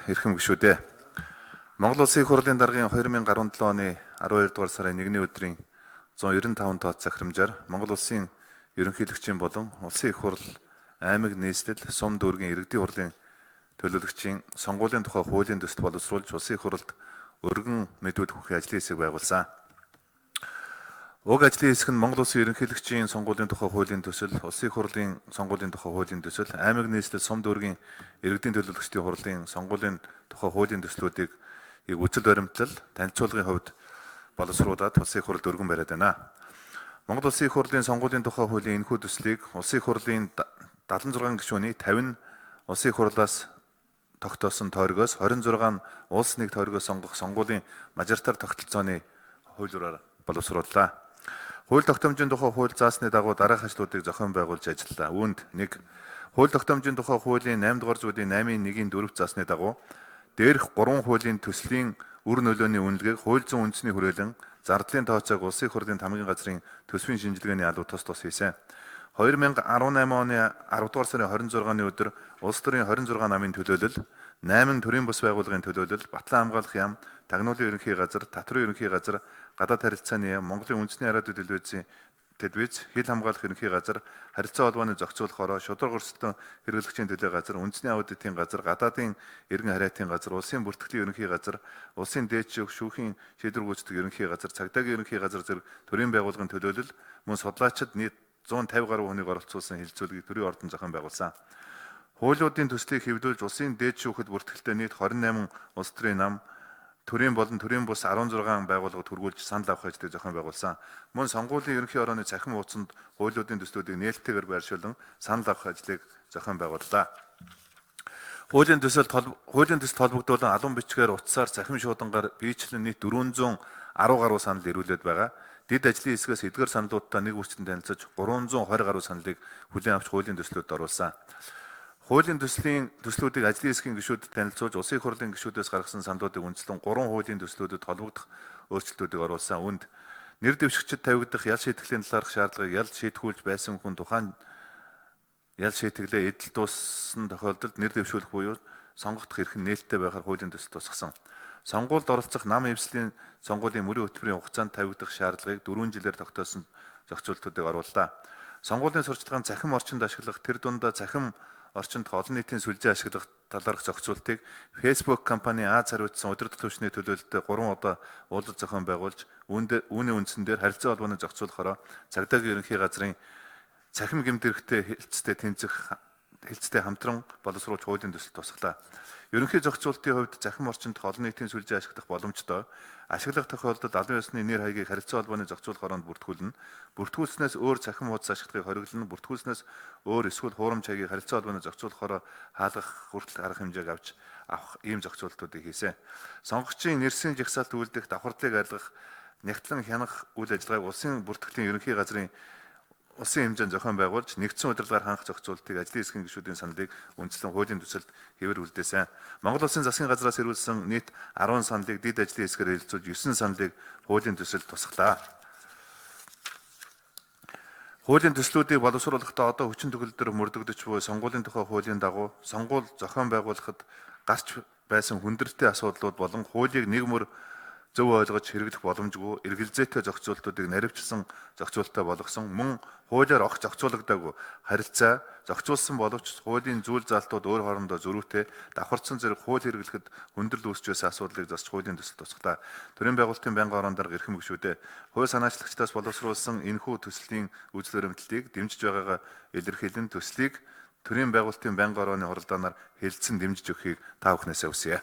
эрхэм гишүүдээ. Монгол Улсын их хурлын даргын 2017 оны 12 дугаар сарын 1-ний өдрийн 195 тооц захирамжаар Монгол Улсын ерөнхийлөгчийн болон Улсын их хурл аймаг нийслэл сум дүүргийн иргэдийн хурлын төлөөлөгчийн сонгуулийн тухай хуулийн төсөл боловсруулж Улсын их хурлд өргөн мэдүүлэх бүхий ажлын хэсэг байгуулсан. Уг ажлын хэсэг нь Монгол Улсын ерөнхийлөгчийн сонгуулийн тухай хуулийн төсөл, Улсын их хурлын сонгуулийн тухай хуулийн төсөл, аймаг нийслэл сум дүүргийн иргэдийн төлөөлөгчдийн хурлын сонгуулийн тухай хуулийн төслүүдийг үжил баримтлал, танилцуулгын хувьд боловсруулад Улсын их хурлд өргөн бариад байна. Монгол Улсын их хурлын сонгуулийн тухай хуулийн энэхүү төслийг Улсын их хурлын 76 гишүүний 50 нь Улсын их хурлаас тогтоосон тойрогоос 26 нь улс нэг тойрогоос сонгох сонгуулийн мажоритар тогтолцооны хуулиураар боловсрууллаа. Хууль тогтоомжийн тухай хууль заасны дагуу дараах ажлуудыг зохион байгуулж ажиллалаа. Үүнд 1. Хууль тогтоомжийн тухай хуулийн 8 дугаар зүйлийн 8-1-ийн 4 заасны дагуу дээрх 3 хуулийн төслийн үр нөлөөний үнэлгээг хууль зүйн үндэсний хүрээлэн зардлын тооцоог Улсын их хурлын хамгийн газрын төсвийн шинжилгээний алба тус хийсэн. 2018 оны 10 дугаар сарын 26-ны өдөр улс төрийн 26 намын төлөөлөл, 8 төрийн бус байгууллагын төлөөлөл, Батлан хамгаалах яам, Тагнуулын ерөнхий газар, Татварын ерөнхий газар, Гадаад харилцааны яам, Монголын үндэсний хариуцлага телевиз, хил хамгаалах ерөнхий газар, харилцаа холбооны зохицуулахаараа шударга өрсөлдөөн хэрэглэгчийн төлөө газар, үндэсний аудитын газар, гадаадын иргэн хариатын газар, улсын бүртгэлийн ерөнхий газар, улсын дээдших шүүхийн шийдвэр гүйцэтгэх ерөнхий газар, цагдаагийн ерөнхий газар зэрэг төрийн байгууллагын төлөөлөл, мөн судлаачид нийт 150 гаруй хүнийг оролцуулсан хилцүүлгийг төрийн ордон зохион байгуулсан. Хуулиудын төслийг хэвлүүлж улсын дээд шүүхэд бүртгэлтэй нийт 28 улс төрийн нам, төрийн болон төрийн бус 16 байгууллагад хүргүүлж санал авах ажлыг зохион байгуулсан. Мөн сонгуулийн ерөнхий орооны цахим хуудсанд хуулиудын төслүүдийг нээлттэйгээр байршуулан санал авах ажлыг зохион байгууллаа. Хуулийн төсөл толбогдуулан албан бичгээр утсаар цахим шуудангаар биечлэн нийт 410 гаруй санал ирүүлээд байгаа. Дэд ажлын хэсгээс эдгээр саналуудтай нэг хүчтэнд танилцаж 320 гаруй саналыг хүлээн авч хуулийн төслүүдэд оруулсан. Хуулийн төслүүдийг ажлын хэсгийн гишүүдэд танилцуулж Улсын их хурлын гишүүдээс гаргасан саналуудыг үндэслэн 3 хуулийн төслүүдэд холбогдох өөрчлөлтүүдийг оруулсан. Үүнд нэр дэвшигчид тавигдах ял шийтгэлийн талаарх шаардлагыг ял шийтгүүлж байсан хүн тухайн ял шийтгэлээ эдэл дууссан тохиолдолд нэр дэвшүүлэх буюу сонгогдох эрх нь нээлттэй байхаар хуулийн төсөл тусгасан. Сонгуульд оролцох нам эвслийн сонгуулийн мөрийн хөтөлбөрийн хугацаанд тавигдах шаардлагыг 4 жилээр тогтоосон зохицуултуудыг орууллаа. Сонгуулийн сурталчилгаанд цахим орчинд ашиглах, тэр дундаа цахим орчинд олон нийтийн сүлжээ ашиглах талаарх зохицуултыг Facebook компани Аз хариуцсан удирдах түвшний төлөөлөлтөд 3 удаа уулзалт зохион байгуулж, үүний үндсэн дээр харилцаа холбооны зохицуулахаараа цагдаагийн ерөнхий газрын цахим гэмт хэрэгтээ хэлцтэй хамтран боловсруулж хуулийн төсөл тусглаа. Ерөнхий зохицуултын хувьд цахим орчинд олон нийтийн сүлжээ ашиглах боломжтой. Ашиглах тохиолдолд албан ёсны нэр хаягийг харилцаа холбооны зохицуулах ороонд бүртгүүлнэ. Бүртгүүлснээс өөр цахим хуудас ашиглахыг хориглоно. Бүртгүүлснээс өөр эсвэл хуурамч хаягийг харилцаа холбооны зохицуулах ороо хаалгах хүртэл арга хэмжээг авч авах ийм зохицуултуудыг хийсэн. Сонгогчийн нэрсийн жагсаалт үйлдэх, давхардлыг арилгах, нягтлан хянах үйл ажиллагааг улсын бүртгэлийн ерөнхий газрын улсын хэмжээнд зохион байгуулж нэгдсэн удирдлагаар хангах зохицуултыг ажлын хэсгийн гишүүдийн саналыг үндэслэн хуулийн төсөлд хэвээр үлдээсэн. Монгол Улсын засгийн газраас ирүүлсэн нийт 10 саналыг дэд ажлын хэсгээр хэлэлцүүлж 9 саналыг хуулийн төсөлд тусглаа. Хуулийн төслүүдийг боловсруулахдаа одоо хүчин төгөлдөр мөрдөгдөж буй сонгуулийн тухай хуулийн дагуу сонгуул зохион байгуулахад гарч байсан хүндрэлтэй асуудлууд болон хуулийг нэг мөр зөв ойлгож хэрэглэх боломжгүй эргэлзээтэй зохицуултуудыг наривчлсан зохицуултаа болгосон мөн хуулиар огт зохицуулагдаагүй харилцаа зохицуулсан боловч хуулийн зүйл заалтууд өөр хоорондоо зөрүүтэй давхарцсан зэрэг хууль хэрэглэхэд хүндрэл үүсч байсан асуудлыг засч хуулийн төсөл тусглаа. Төрийн байгуулалтын байнгын орон дарга эрхэм гишүүдээ хууль санаачлагчдаас боловсруулсан энэхүү төслийн үжил баримтлалыг дэмжиж байгаагаа илэрхийлэн төслийг төрийн байгуулалтын байнгын орооны хуралдаанаар хэлэлцэн дэмжиж өгөхийг та бүхнээсээ хүсье.